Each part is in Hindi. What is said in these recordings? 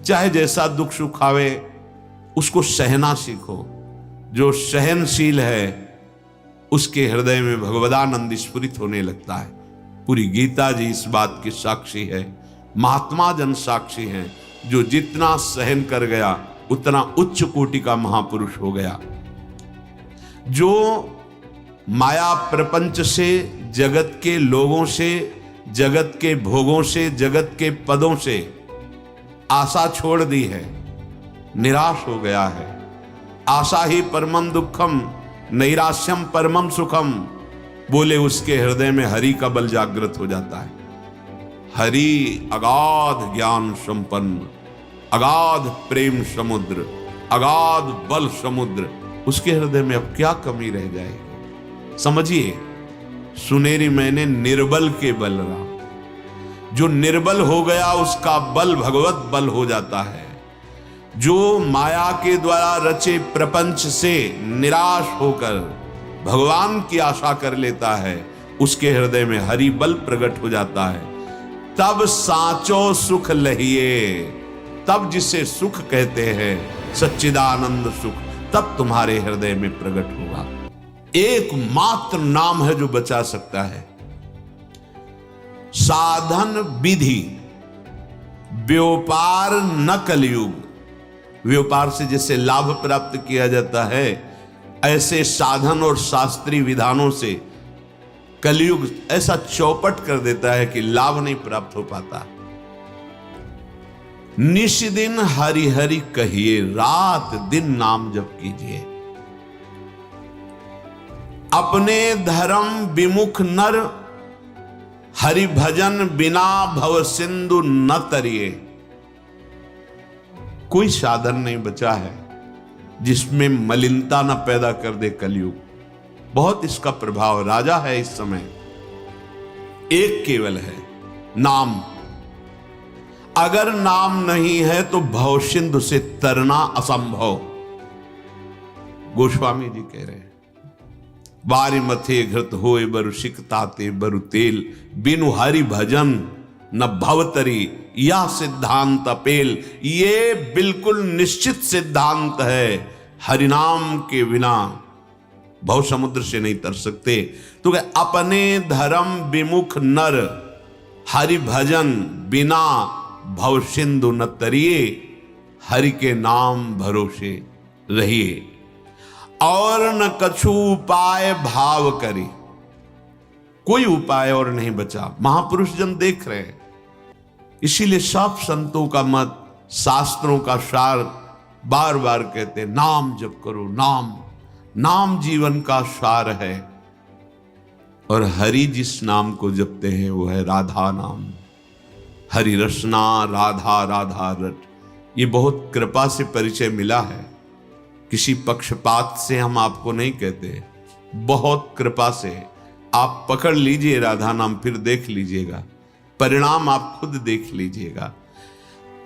चाहे जैसा दुख सुख आवे उसको सहना सीखो। जो सहनशील है उसके हृदय में भगवदानंद स्फुरित होने लगता है। पूरी गीता जी इस बात की साक्षी है, महात्मा जन साक्षी हैं। जो जितना सहन कर गया उतना उच्च कोटि का महापुरुष हो गया। जो माया प्रपंच से, जगत के लोगों से, जगत के भोगों से, जगत के पदों से आशा छोड़ दी है, निराश हो गया है। आशा ही परमम दुखम नैराश्यम परमम सुखम बोले, उसके हृदय में हरि का बल जागृत हो जाता है। हरि अगाध ज्ञान संपन्न, अगाध प्रेम समुद्र, अगाध बल समुद्र, उसके हृदय में अब क्या कमी रह जाएगी। समझिए, सुनेरी मैंने निर्बल के बल रहा। जो निर्बल हो गया उसका बल भगवत बल हो जाता है। जो माया के द्वारा रचे प्रपंच से निराश होकर भगवान की आशा कर लेता है, उसके हृदय में हरि बल प्रकट हो जाता है। तब साचो सुख लहिए, तब जिसे सुख कहते हैं, सच्चिदानंद सुख, तब तुम्हारे हृदय में प्रकट होगा। एकमात्र नाम है जो बचा सकता है। साधन विधि व्यापार न कलयुग। व्यापार से जैसे लाभ प्राप्त किया जाता है, ऐसे साधन और शास्त्रीय विधानों से कलयुग ऐसा चौपट कर देता है कि लाभ नहीं प्राप्त हो पाता। निश दिन हरि हरि कहिए, रात दिन नाम जप कीजिए। अपने धर्म विमुख नर हरि भजन बिना भव सिंधु न तरिए। कोई साधन नहीं बचा है जिसमें मलिनता न पैदा कर दे कलयुग। बहुत इसका प्रभाव राजा है इस समय। एक केवल है, नाम। अगर नाम नहीं है तो भव सिंधु से तरना असंभव। गोस्वामी जी कह रहे हैं, बारी मथे घृत होए बरु सिकताते बरु तेल, बिनु हरि भजन न भवतरी या सिद्धांत अपेल। ये बिल्कुल निश्चित सिद्धांत है, हरिनाम के बिना भव समुद्र से नहीं तर सकते। तो अपने धर्म विमुख नर हरि भजन बिना भव सिंधु न तरिए। हरि के नाम भरोसे रहिए और न कछु उपाय भाव करी। कोई उपाय और नहीं बचा। महापुरुष जन देख रहे हैं, इसीलिए सब संतों का मत, शास्त्रों का सार बार बार कहते हैं, नाम जप करो। नाम, नाम जीवन का सार है। और हरि जिस नाम को जपते हैं वो है राधा नाम। हरि रसना राधा राधा रट। ये बहुत कृपा से परिचय मिला है, किसी पक्षपात से हम आपको नहीं कहते, बहुत कृपा से। आप पकड़ लीजिए राधा नाम, फिर देख लीजिएगा, परिणाम आप खुद देख लीजिएगा।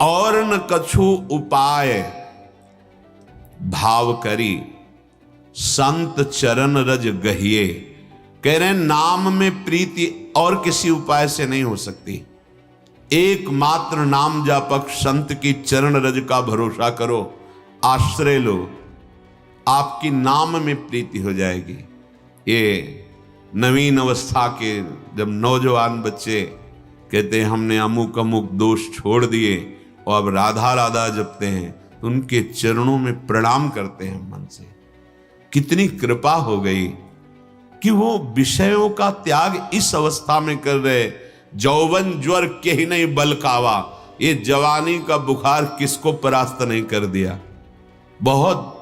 और न कछु उपाय भाव करी, संत चरण रज गहिए। कह रहे हैं नाम में प्रीति और किसी उपाय से नहीं हो सकती। एकमात्र नाम जापक संत की चरण रज का भरोसा करो, आश्रय लो, आपकी नाम में प्रीति हो जाएगी। ये नवीन अवस्था के जब नौजवान बच्चे कहते हैं हमने अमुक अमुक दोष छोड़ दिए और अब राधा राधा जपते हैं, तो उनके चरणों में प्रणाम करते हैं मन से। कितनी कृपा हो गई कि वो विषयों का त्याग इस अवस्था में कर रहे। जौवन ज्वर के ही नहीं बल कावा। ये जवानी का बुखार किसको परास्त नहीं कर दिया। बहुत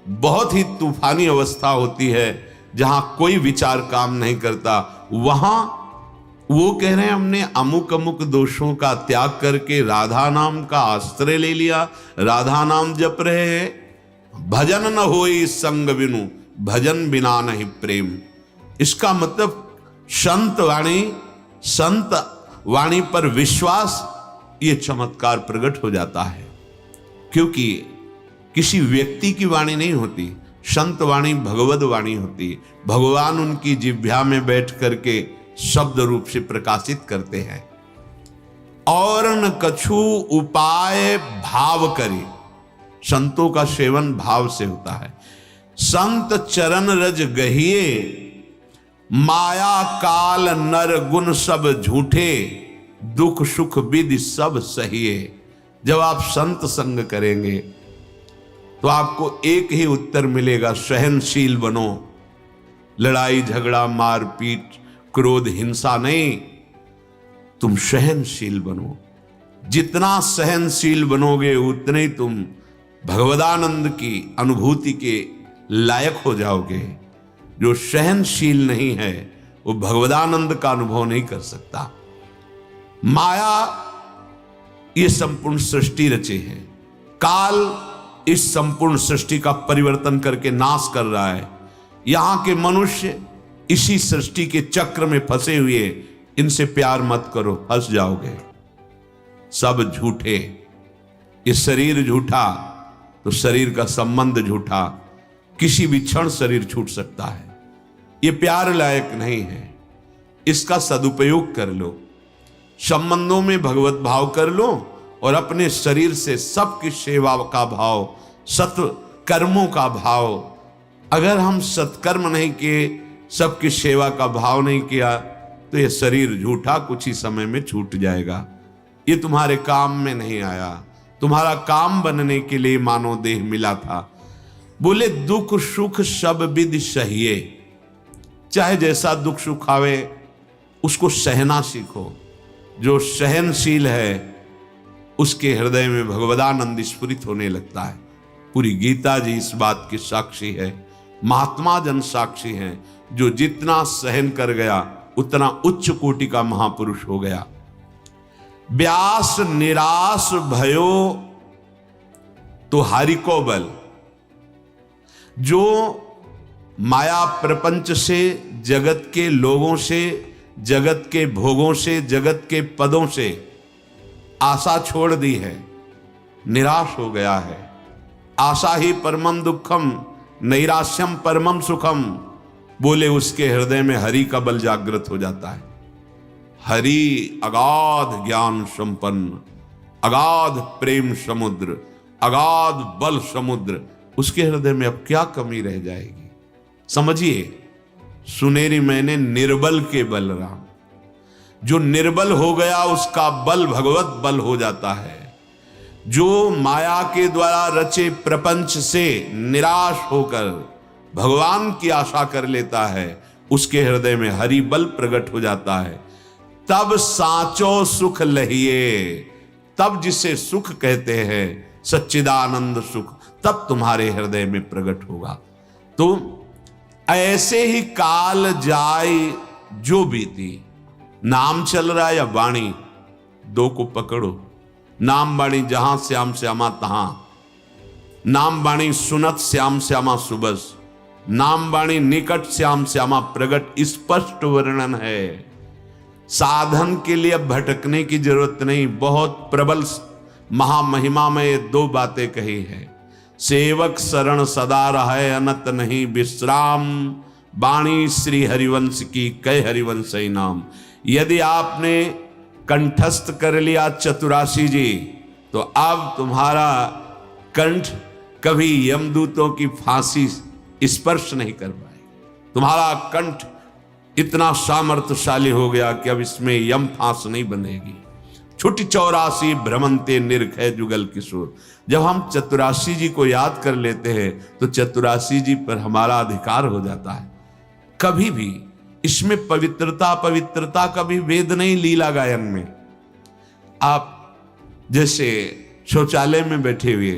बहुत ही तूफानी अवस्था होती है जहां कोई विचार काम नहीं करता। वहां वो कह रहे हैं हमने अमुक अमुक दोषों का त्याग करके राधा नाम का आश्रय ले लिया, राधा नाम जप रहे हैं। भजन न होई संग बिनु, भजन बिना नहीं प्रेम। इसका मतलब संत वाणी पर विश्वास, ये चमत्कार प्रकट हो जाता है। क्योंकि किसी व्यक्ति की वाणी नहीं होती, संत वाणी भगवद वाणी होती। भगवान उनकी जिह्वा में बैठ करके शब्द रूप से प्रकाशित करते हैं। और न कछु उपाय भाव करे। संतों का सेवन भाव से होता है। संत चरण रज गहिए, माया काल नर गुण सब झूठे, दुख सुख विधि सब सहिए। जब आप संत संग करेंगे तो आपको एक ही उत्तर मिलेगा, सहनशील बनो। लड़ाई झगड़ा मारपीट क्रोध हिंसा नहीं, तुम सहनशील बनो। जितना सहनशील बनोगे उतने ही तुम भगवदानंद की अनुभूति के लायक हो जाओगे। जो सहनशील नहीं है वो भगवदानंद का अनुभव नहीं कर सकता। माया ये संपूर्ण सृष्टि रचे है, काल इस संपूर्ण सृष्टि का परिवर्तन करके नाश कर रहा है। यहां के मनुष्य इसी सृष्टि के चक्र में फंसे हुए, इनसे प्यार मत करो, फंस जाओगे। सब झूठे, ये शरीर झूठा तो शरीर का संबंध झूठा, किसी भी क्षण शरीर छूट सकता है। ये प्यार लायक नहीं है, इसका सदुपयोग कर लो। संबंधों में भगवत भाव कर लो और अपने शरीर से सबकी सेवा का भाव, सत्कर्मों का भाव। अगर हम सत्कर्म नहीं किए, सबकी सेवा का भाव नहीं किया, तो ये शरीर झूठा कुछ ही समय में छूट जाएगा। ये तुम्हारे काम में नहीं आया, तुम्हारा काम बनने के लिए मानव देह मिला था। बोले दुख सुख सब विधि सहिए। चाहे जैसा दुख सुख आवे उसको सहना सीखो। जो सहनशील है उसके हृदय में भगवदानंद स्फुरित होने लगता है। पूरी गीता जी इस बात की साक्षी है, महात्मा जन साक्षी हैं। जो जितना सहन कर गया उतना उच्च कोटि का महापुरुष हो गया। व्यास निराश भयो तो हरि को बल। जो माया प्रपंच से, जगत के लोगों से, जगत के भोगों से, जगत के पदों से आशा छोड़ दी है, निराश हो गया है। आशा ही परमम दुखम, नैराश्यम परमम सुखम। बोले उसके हृदय में हरि का बल जागृत हो जाता है। हरि अगाध ज्ञान संपन्न, अगाध प्रेम समुद्र, अगाध बल समुद्र। उसके हृदय में अब क्या कमी रह जाएगी? समझिए, सुनेरी मैंने निर्बल के बलराम। जो निर्बल हो गया उसका बल भगवत बल हो जाता है। जो माया के द्वारा रचे प्रपंच से निराश होकर भगवान की आशा कर लेता है, उसके हृदय में हरि बल प्रकट हो जाता है। तब साचो सुख लहिए। तब जिसे सुख कहते हैं, सच्चिदानंद सुख, तब तुम्हारे हृदय में प्रकट होगा। तो ऐसे ही काल जाए जो बीती। नाम चल रहा है या वाणी, दो को पकड़ो। नाम वाणी जहां श्याम श्यामा तहां। नाम वाणी सुनत श्याम श्यामा सुबस। नाम वाणी निकट श्याम श्यामा प्रगट। स्पष्ट वर्णन है। साधन के लिए अब भटकने की जरूरत नहीं। बहुत प्रबल महामहिमा में ये दो बातें कही है। सेवक शरण सदा रहे, अनत नहीं विश्राम। वाणी श्री हरिवंश की, कह हरिवंश ही नाम। यदि आपने कंठस्थ कर लिया चतुरासी जी, तो अब तुम्हारा कंठ कभी यमदूतों की फांसी स्पर्श नहीं कर पाएगी। तुम्हारा कंठ इतना सामर्थ्यशाली हो गया कि अब इसमें यम फांस नहीं बनेगी। छुटी 84 भ्रमंते निर्खय जुगल किशोर। जब हम चतुरासी जी को याद कर लेते हैं तो चतुरासी जी पर हमारा अधिकार हो जाता है। कभी भी इसमें पवित्रता कभी वेद नहीं। लीला गायन में आप जैसे शौचालय में बैठे हुए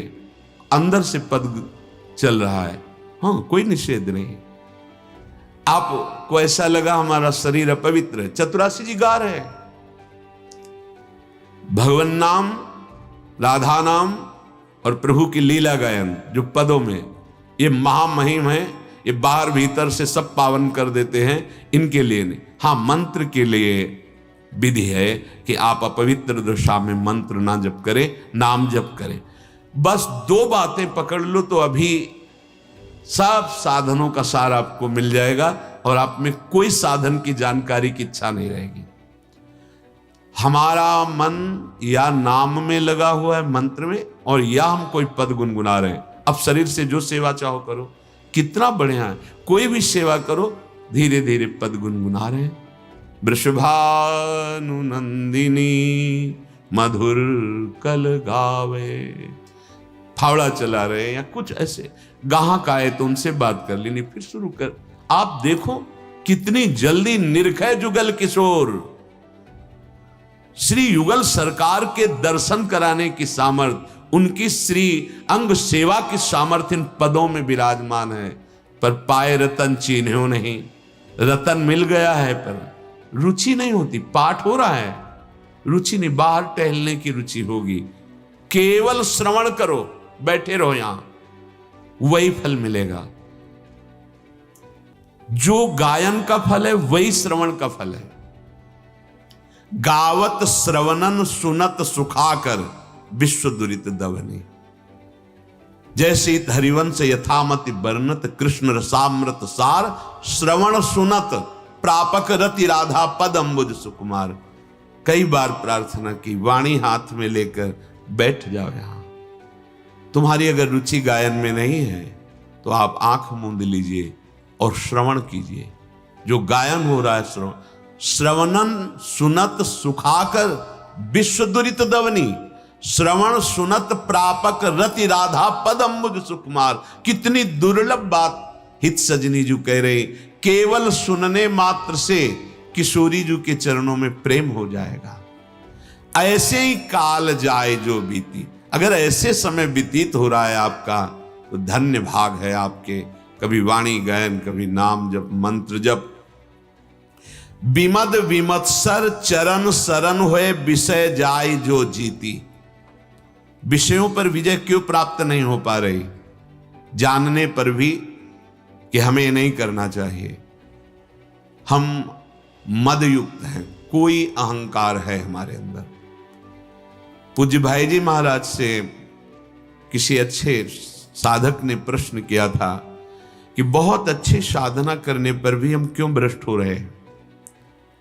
अंदर से पद चल रहा है, हाँ, कोई निषेध नहीं। आपको ऐसा लगा हमारा शरीर अपवित्र है, चतुरासी जी गा रहे हैं। भगवान नाम, राधा नाम और प्रभु की लीला गायन जो पदों में, ये महामहिम है। ये बाहर भीतर से सब पावन कर देते हैं, इनके लिए नहीं। हाँ, मंत्र के लिए विधि है कि आप अपवित्र दशा में मंत्र ना जप करें, नाम जप करें। बस दो बातें पकड़ लो तो अभी सब साधनों का सार आपको मिल जाएगा और आप में कोई साधन की जानकारी की इच्छा नहीं रहेगी। हमारा मन या नाम में लगा हुआ है, मंत्र में, और या हम कोई पद गुनगुना रहे हैं। अब शरीर से जो सेवा चाहो करो, कितना बढ़िया है। कोई भी सेवा करो, धीरे धीरे पद गुनगुना रहे हैं। वृषभानु नंदिनी मधुर कल गावे, फावड़ा चला रहे हैं या कुछ ऐसे गाहक आए तो उनसे बात कर लेनी, फिर शुरू कर। आप देखो कितनी जल्दी निरखय जुगल किशोर, श्री युगल सरकार के दर्शन कराने की सामर्थ्य, उनकी श्री अंग सेवा की सामर्थ्य इन पदों में विराजमान है। पर पाए रतन चिन्हो नहीं, रतन मिल गया है पर रुचि नहीं होती। पाठ हो रहा है, रुचि नहीं, बाहर टहलने की रुचि होगी। केवल श्रवण करो, बैठे रहो यहां, वही फल मिलेगा। जो गायन का फल है वही श्रवण का फल है। गावत श्रवणन सुनत सुखाकर विश्व दुरित दवनी, जैसे हरिवंश यथामति वर्णत कृष्ण रसामृत सार, श्रवण सुनत प्रापक रति राधा पद अम्बुज सुकुमार। कई बार प्रार्थना की, वाणी हाथ में लेकर बैठ जाओ यहां। तुम्हारी अगर रुचि गायन में नहीं है तो आप आंख मूंद लीजिए और श्रवण कीजिए। जो गायन हो रहा है, श्रवणन सुनत सुखाकर विश्व दुरित दवनी, श्रवण सुनत प्रापक रति राधा पद अम्बुज सुकुमार। कितनी दुर्लभ बात हित सजनी जी कह रहे, केवल सुनने मात्र से किशोरी जी के चरणों में प्रेम हो जाएगा। ऐसे ही काल जाए जो बीती, अगर ऐसे समय व्यतीत हो रहा है आपका तो धन्य भाग है आपके। कभी वाणी गायन, कभी नाम जप, मंत्र जप। विमद विमत्सर चरण शरण हुए, विषय जाय जो जीती। विषयों पर विजय क्यों प्राप्त नहीं हो पा रही? जानने पर भी कि हमें नहीं करना चाहिए। हम मदयुक्त हैं, कोई अहंकार है हमारे अंदर। पूज्य भाई जी महाराज से किसी अच्छे साधक ने प्रश्न किया था कि बहुत अच्छी साधना करने पर भी हम क्यों भ्रष्ट हो रहे हैं?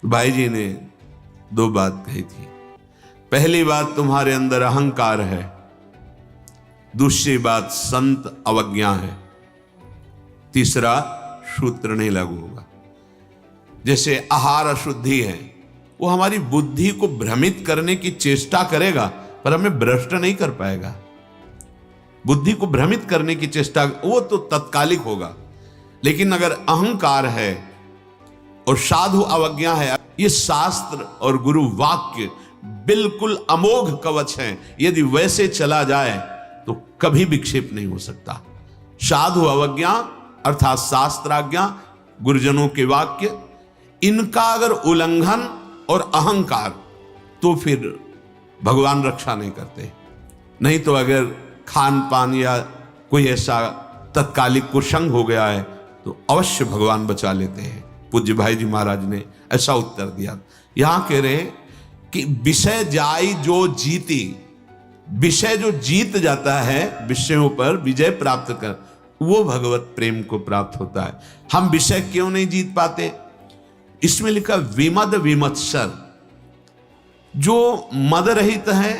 तो भाई जी ने दो बात कही थी। पहली बात, तुम्हारे अंदर अहंकार है। दूसरी बात, संत अवज्ञा है। तीसरा, सूत्र नहीं लागू होगा। जैसे आहार अशुद्धि है, वो हमारी बुद्धि को भ्रमित करने की चेष्टा करेगा पर हमें भ्रष्ट नहीं कर पाएगा। बुद्धि को भ्रमित करने की चेष्टा वो तो तत्कालिक होगा, लेकिन अगर अहंकार है और साधु अवज्ञा है, ये शास्त्र और गुरु वाक्य बिल्कुल अमोघ कवच हैं। यदि वैसे चला जाए तो कभी विक्षेप नहीं हो सकता। साधु अवज्ञा अर्थात शास्त्राज्ञा, गुरुजनों के वाक्य, इनका अगर उल्लंघन और अहंकार, तो फिर भगवान रक्षा नहीं करते। नहीं तो अगर खान पान या कोई ऐसा तत्कालिक कुसंग हो गया है तो अवश्य भगवान बचा लेते हैं। पूज्य भाई जी महाराज ने ऐसा उत्तर दिया। यहां कह रहे कि विषय जाई जो जीती, विषय जो जीत जाता है, विषयों पर विजय प्राप्त कर, वो भगवत प्रेम को प्राप्त होता है। हम विषय क्यों नहीं जीत पाते? इसमें लिखा विमद विमत्सर, जो मद रहित है,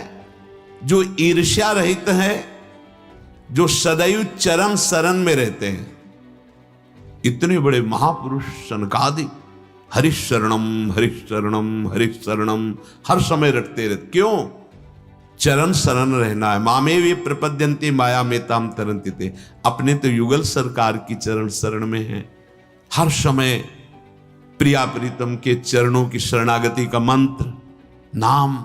जो ईर्ष्या रहित है, जो सदैव चरण शरण में रहते हैं। इतने बड़े महापुरुष सनकादि हरिशरणम हरिशरणम हरिशरणम हर समय रटते रहते। क्यों? चरण शरण रहना है। मामे वे प्रपद्यन्ते माया में ताम तरन्ति ते। अपने तो युगल सरकार की चरण शरण में है। हर समय प्रिया प्रीतम के चरणों की शरणागति का मंत्र नाम।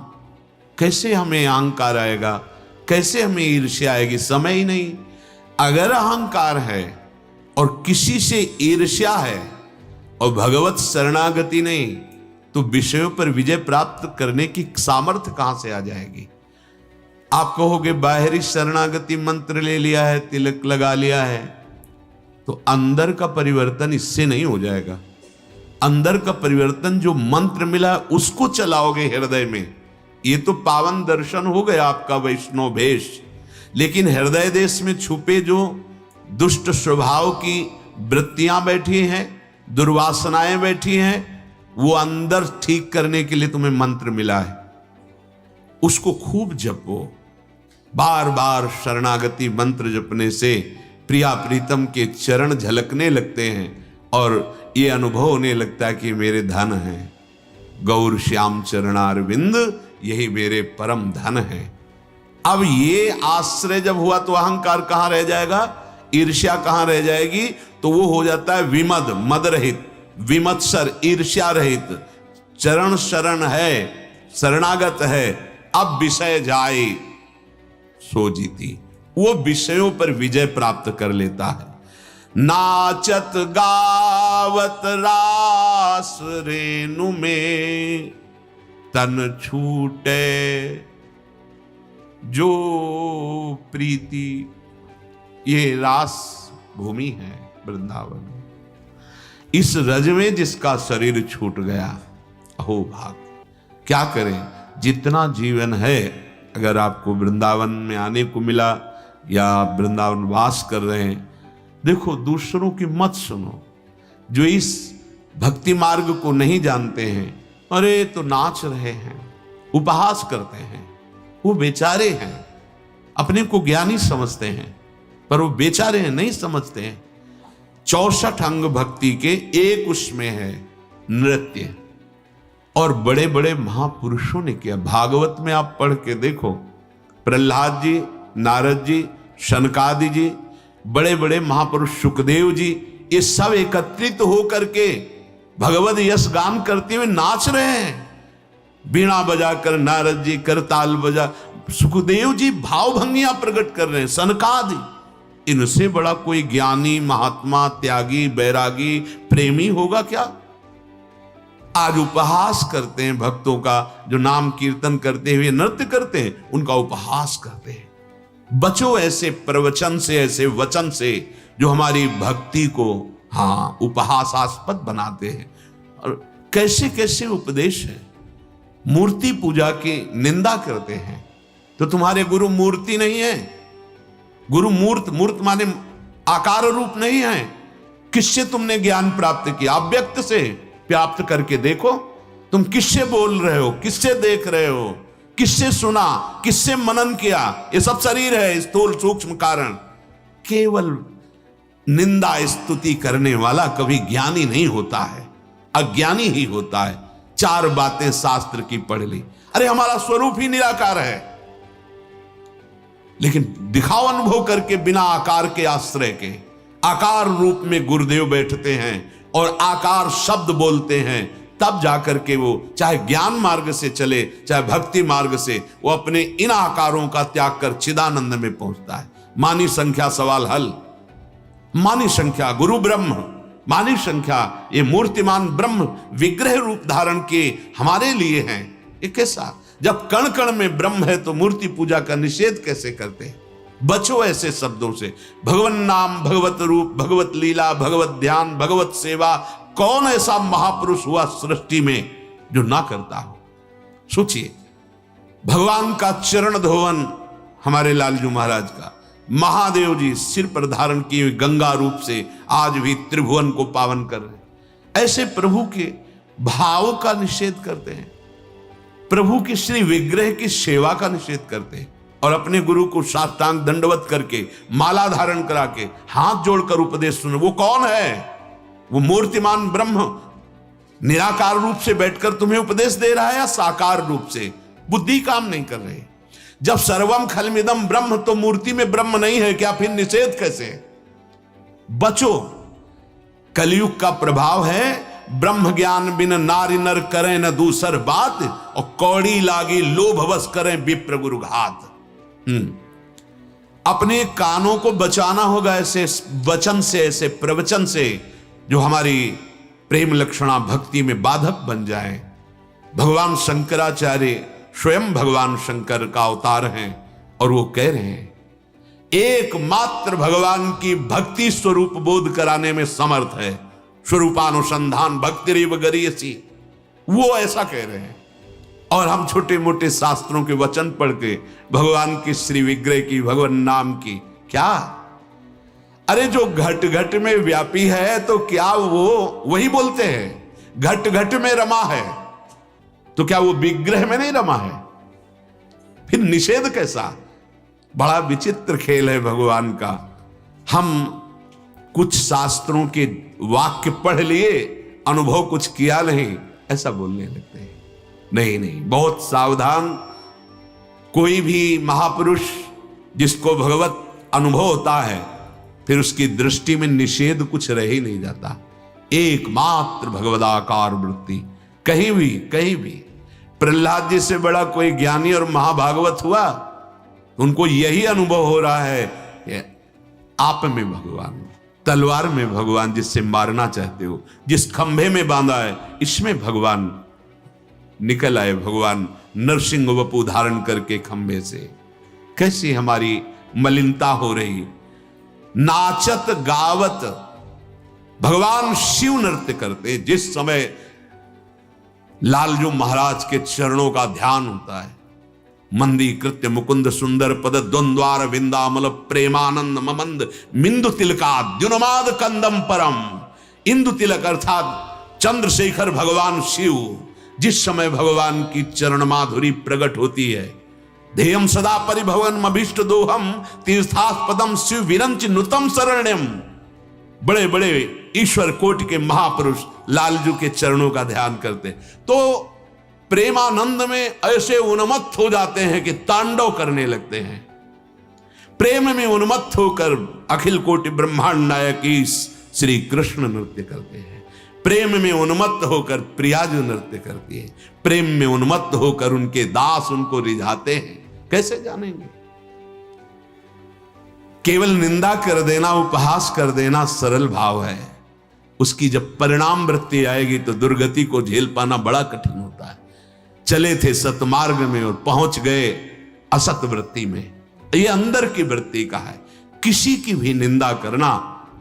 कैसे हमें अहंकार आएगा? कैसे हमें ईर्ष्या आएगी? समय ही नहीं। अगर अहंकार है और किसी से ईर्ष्या है और भगवत शरणागति नहीं, तो विषयों पर विजय प्राप्त करने की सामर्थ्य कहां से आ जाएगी? आप कहोगे बाहरी शरणागति मंत्र ले लिया है, तिलक लगा लिया है, तो अंदर का परिवर्तन इससे नहीं हो जाएगा। अंदर का परिवर्तन जो मंत्र मिला है उसको चलाओगे हृदय में, ये तो पावन दर्शन हो गया आपका वैष्णव भेष। लेकिन हृदय देश में छुपे जो दुष्ट स्वभाव की वृत्तियां बैठी हैं, दुर्वासनाएं बैठी हैं, वो अंदर ठीक करने के लिए तुम्हें मंत्र मिला है, उसको खूब जपो। बार बार शरणागति मंत्र जपने से प्रिया प्रीतम के चरण झलकने लगते हैं और ये अनुभव होने लगता है कि मेरे धन है, गौर श्याम चरणारविंद यही मेरे परम धन है। अब ये आश्रय जब हुआ तो अहंकार कहां रह जाएगा, ईर्ष्या कहां रह जाएगी, तो वो हो जाता है विमद, मद रहित, विमत्सर, ईर्ष्या रहित। चरण शरण है, शरणागत है, अब विषय जाए सो जीती, वो विषयों पर विजय प्राप्त कर लेता है। नाचत गावत रास रेणु में तन छूटे जो प्रीति। ये रास भूमि है वृंदावन, इस रज में जिसका शरीर छूट गया, अहो भाग। क्या करें, जितना जीवन है, अगर आपको वृंदावन में आने को मिला या वृंदावन वास कर रहे हैं, देखो दूसरों की मत सुनो। जो इस भक्ति मार्ग को नहीं जानते हैं, अरे तो नाच रहे हैं, उपहास करते हैं, वो बेचारे हैं, अपने को ज्ञानी समझते हैं, पर वो बेचारे हैं, नहीं समझते हैं। 64 अंग भक्ति के एक उसमें है नृत्य, और बड़े बड़े महापुरुषों ने किया। भागवत में आप पढ़ के देखो, प्रहलाद जी, नारद जी, शनकादि जी, बड़े बड़े महापुरुष सुखदेव जी, ये सब एकत्रित होकर के भगवत यश गान करते हुए नाच रहे हैं। बीणा बजाकर नारद जी करताल बजा, सुखदेव जी भावभंगियां प्रकट कर रहे हैं, सनकादि। इनसे बड़ा कोई ज्ञानी, महात्मा, त्यागी, बैरागी, प्रेमी होगा क्या? आज उपहास करते हैं भक्तों का, जो नाम कीर्तन करते हुए नृत्य करते हैं, उनका उपहास करते हैं। बचो ऐसे प्रवचन से, ऐसे वचन से जो हमारी भक्ति को उपहासास्पद बनाते हैं। और कैसे कैसे उपदेश है, मूर्ति पूजा की निंदा करते हैं। तो तुम्हारे गुरु मूर्ति नहीं है, गुरु मूर्त, मूर्त माने आकार रूप नहीं है। किससे तुमने ज्ञान प्राप्त किया? अव्यक्त से प्राप्त करके देखो। तुम किससे बोल रहे हो, किससे देख रहे हो, किससे सुना, किससे मनन किया? ये सब शरीर है, स्थूल सूक्ष्म कारण। केवल निंदा स्तुति करने वाला कभी ज्ञानी नहीं होता है, अज्ञानी ही होता है। 4 बातें शास्त्र की पढ़ ली, अरे हमारा स्वरूप ही निराकार है, लेकिन दिखाओ अनुभव करके बिना आकार के आश्रय के। आकार रूप में गुरुदेव बैठते हैं और आकार शब्द बोलते हैं, तब जाकर के वो चाहे ज्ञान मार्ग से चले चाहे भक्ति मार्ग से, वो अपने इन आकारों का त्याग कर चिदानंद में पहुंचता है। मानी संख्या सवाल हल, मानी संख्या गुरु ब्रह्म, मानी संख्या ये मूर्तिमान ब्रह्म विग्रह रूप धारण के हमारे लिए हैं। ये कैसा? जब कण कण में ब्रह्म है तो मूर्ति पूजा का निषेध कैसे करते हैं? बचो ऐसे शब्दों से। भगवन नाम, भगवत रूप, भगवत लीला, भगवत ध्यान, भगवत सेवा, कौन ऐसा महापुरुष हुआ सृष्टि में जो ना करता हो? सोचिए, भगवान का चरण धोवन हमारे लालजू महाराज का, महादेव जी सिर पर धारण किए हुए गंगा रूप से आज भी त्रिभुवन को पावन कर रहे। ऐसे प्रभु के भाव का निषेध करते हैं, प्रभु की श्री विग्रह की सेवा का निषेध करते हैं, और अपने गुरु को साष्टांग दंडवत करके माला धारण करा के हाथ जोड़कर उपदेश सुन। वो कौन है? वो मूर्तिमान ब्रह्म निराकार रूप से बैठकर तुम्हें उपदेश दे रहा है, या साकार रूप से? बुद्धि काम नहीं कर रही। जब सर्वम खलमिदम ब्रह्म, तो मूर्ति में ब्रह्म नहीं है क्या? फिर निषेध कैसे? बचो, कलयुग का प्रभाव है। ब्रह्म ज्ञान बिन नारी नर करें न दूसर बात, और कौड़ी लागी लोभवश करें विप्र गुरु घात। अपने कानों को बचाना होगा ऐसे वचन से, ऐसे प्रवचन से जो हमारी प्रेम लक्षणा भक्ति में बाधक बन जाए। भगवान शंकराचार्य स्वयं भगवान शंकर का अवतार हैं, और वो कह रहे हैं एकमात्र भगवान की भक्ति स्वरूप बोध कराने में समर्थ है। स्वरूपानुसंधान भक्तिरेव गरीयसी, वो ऐसा कह रहे हैं। और हम छोटे मोटे शास्त्रों के वचन पढ़ के भगवान की श्री विग्रह की, भगवान नाम की क्या? अरे जो घट घट में व्यापी है, तो क्या वो वही बोलते हैं? घट घट में रमा है, तो क्या वो विग्रह में नहीं रमा है? फिर निषेध कैसा? बड़ा विचित्र खेल है भगवान का। हम कुछ शास्त्रों के वाक्य पढ़ लिए, अनुभव कुछ किया नहीं, ऐसा बोलने लगते हैं। नहीं नहीं, बहुत सावधान। कोई भी महापुरुष जिसको भगवत अनुभव होता है, फिर उसकी दृष्टि में निषेध कुछ रह ही नहीं जाता। एकमात्र भगवदाकार वृत्ति, कहीं भी। प्रहलाद जी से बड़ा कोई ज्ञानी और महाभागवत हुआ, उनको यही अनुभव हो रहा है कि आप में भगवान, तलवार में भगवान, जिससे मारना चाहते हो, जिस खंभे में बांधा है, इसमें भगवान निकल आए। भगवान नरसिंह वपु धारण करके खंभे से। कैसी हमारी मलिनता हो रही। नाचत गावत भगवान शिव नृत्य करते। जिस समय लालजू महाराज के चरणों का ध्यान होता है, मंदी कृत्य मुकुंद सुंदर पद द्वंद्वार विंदामल प्रेमानंद ममंद मिंदु तिलका द्युन्माद कंदम परम। इंदु तिलक अर्थात चंद्रशेखर भगवान शिव, जिस समय भगवान की चरण माधुरी प्रकट होती है, ध्येयम सदा परिभवन अभीष्ट दोहम तीर्थास्पदम शिव विरंच नुतम शरण्यम। बड़े बड़े ईश्वर कोटि के महापुरुष लालजू के चरणों का ध्यान करते, तो प्रेमानंद में ऐसे उन्मत्त हो जाते हैं कि तांडव करने लगते हैं। प्रेम में उन्मत्त होकर अखिल कोटि ब्रह्मांड नायक श्री कृष्ण नृत्य करते हैं। प्रेम में उन्मत्त होकर प्रियाजू नृत्य करती है। प्रेम में उन्मत्त होकर उनके दास उनको रिझाते हैं। कैसे जानेंगे? केवल निंदा कर देना, उपहास कर देना सरल भाव है। उसकी जब परिणाम वृत्ति आएगी तो दुर्गति को झेल पाना बड़ा कठिन होता है। चले थे सतमार्ग में और पहुंच गए असत वृत्ति में। ये अंदर की वृत्ति का है। किसी की भी निंदा करना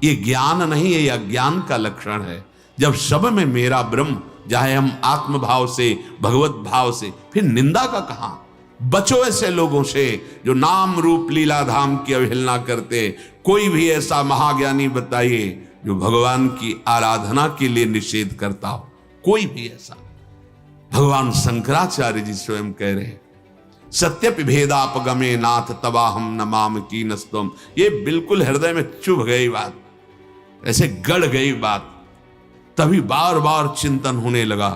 ये ज्ञान नहीं है, यह अज्ञान का लक्षण है। जब सब में मेरा ब्रह्म, चाहे हम आत्म भाव से, भगवत भाव से, फिर निंदा का कहां? बचो ऐसे लोगों से जो नाम रूप लीला धाम की अवहेलना करते। कोई भी ऐसा महाज्ञानी बताइए जो भगवान की आराधना के लिए निषेध करता हो, कोई भी ऐसा। भगवान शंकराचार्य जी स्वयं कह रहे हैं, सत्यपि भेदापगमे नाथ तवाहम नमाम कीनस्तम। ये बिल्कुल हृदय में चुभ गई बात, ऐसे गड़ गई बात। तभी बार बार चिंतन होने लगा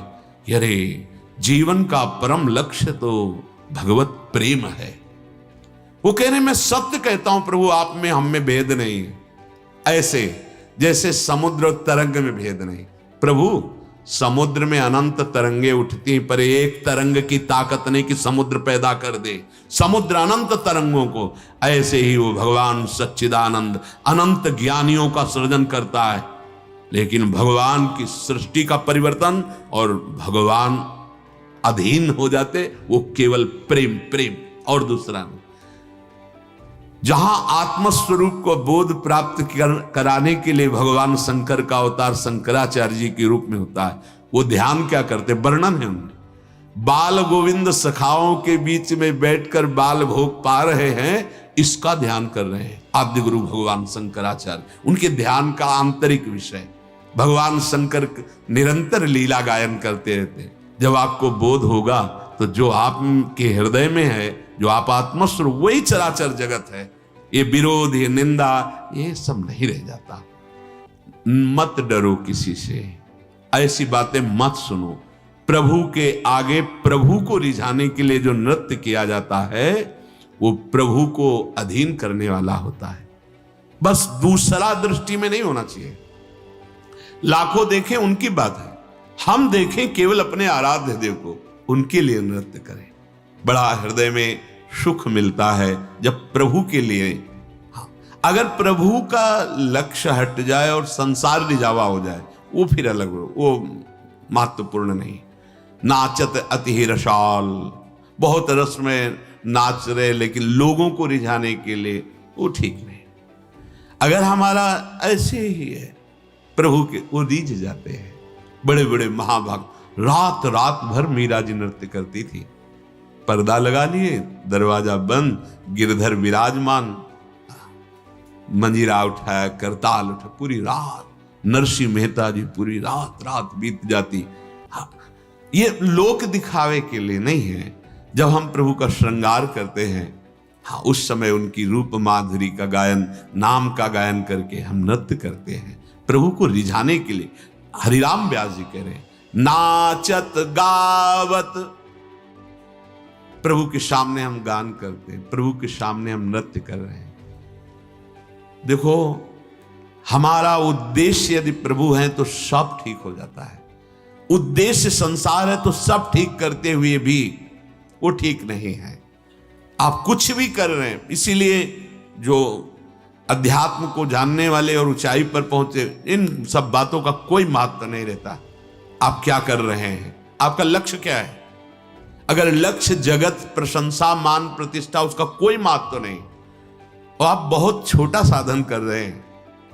कि अरे, जीवन का परम लक्ष्य तो भगवत प्रेम है। वो कह रहे, मैं सत्य कहता हूं प्रभु, आप में हम में भेद नहीं है। ऐसे जैसे समुद्र और तरंग में भेद नहीं। प्रभु, समुद्र में अनंत तरंगे उठती, पर एक तरंग की ताकत नहीं कि समुद्र पैदा कर दे। समुद्र अनंत तरंगों को, ऐसे ही वो भगवान सच्चिदानंद अनंत ज्ञानियों का सृजन करता है। लेकिन भगवान की सृष्टि का परिवर्तन और भगवान अधीन हो जाते, वो केवल प्रेम और दूसरा नहीं। जहां आत्मस्वरूप को बोध प्राप्त कराने के लिए भगवान शंकर का अवतार शंकराचार्य जी के रूप में होता है, वो ध्यान क्या करते? वर्णन है उनमें। बाल गोविंद सखाओं के बीच में बैठकर बाल भोग पा रहे हैं, इसका ध्यान कर रहे हैं आद्य गुरु भगवान शंकराचार्य। उनके ध्यान का आंतरिक विषय। भगवान शंकर निरंतर लीला गायन करते रहते हैं। जब आपको बोध होगा तो जो आपके हृदय में है, जो आप आत्मस्वरूप, वही चराचर जगत है। ये विरोध, ये निंदा, ये सब नहीं रह जाता। मत डरो किसी से, ऐसी बातें मत सुनो। प्रभु के आगे प्रभु को रिझाने के लिए जो नृत्य किया जाता है, वो प्रभु को अधीन करने वाला होता है। बस दूसरा दृष्टि में नहीं होना चाहिए। लाखों देखें उनकी बात है, हम देखें केवल अपने आराध्य देव को, उनके लिए नृत्य करें। बड़ा हृदय में सुख मिलता है जब प्रभु के लिए। हाँ, अगर प्रभु का लक्ष्य हट जाए और संसार रिझावा हो जाए, वो फिर अलग हो, वो महत्वपूर्ण नहीं। नाचत अति रसाल, बहुत रस में नाच रहे, लेकिन लोगों को रिझाने के लिए वो ठीक नहीं। अगर हमारा ऐसे ही है, प्रभु के वो रीझ जाते हैं। बड़े बड़े महाभाग, रात रात भर मीरा जी नृत्य करती थी। पर्दा लगा लिए, दरवाजा बंद, गिरधर विराजमान, मंजीरा उठाया, करताल उठा, पूरी रात नरसिंह मेहता जी पूरी रात रात बीत जाती। हाँ, ये लोक दिखावे के लिए नहीं है। जब हम प्रभु का श्रृंगार करते हैं, हाँ, उस समय उनकी रूप माधुरी का गायन, नाम का गायन करके हम नृत्य करते हैं प्रभु को रिझाने के लिए। हरिराम व्यास जी कह रहे हैं, नाचत गावत प्रभु के सामने हम गान करते हैं, प्रभु के सामने हम नृत्य कर रहे हैं। देखो, हमारा उद्देश्य यदि प्रभु है तो सब ठीक हो जाता है। उद्देश्य संसार है तो सब ठीक करते हुए भी वो ठीक नहीं है। आप कुछ भी कर रहे हैं, इसीलिए जो अध्यात्म को जानने वाले और ऊंचाई पर पहुंचे, इन सब बातों का कोई महत्व नहीं रहता। आप क्या कर रहे हैं, आपका लक्ष्य क्या है। अगर लक्ष्य जगत, प्रशंसा, मान, प्रतिष्ठा, उसका कोई महत्व नहीं, और आप बहुत छोटा साधन कर रहे हैं,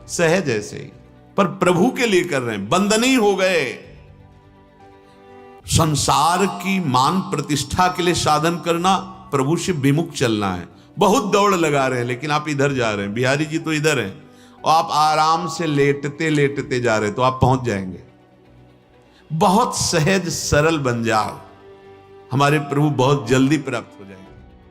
सहज ऐसे ही, पर प्रभु के लिए कर रहे हैं, बंधनी हो गए। संसार की मान प्रतिष्ठा के लिए साधन करना, प्रभु से विमुख चलना है। बहुत दौड़ लगा रहे हैं, लेकिन आप इधर जा रहे हैं। बिहारी जी तो इधर हैं और आप आराम से लेटते लेटते जा रहे हैं, तो आप पहुंच जाएंगे। बहुत सहज सरल बन जाओ, हमारे प्रभु बहुत जल्दी प्राप्त हो जाएंगे।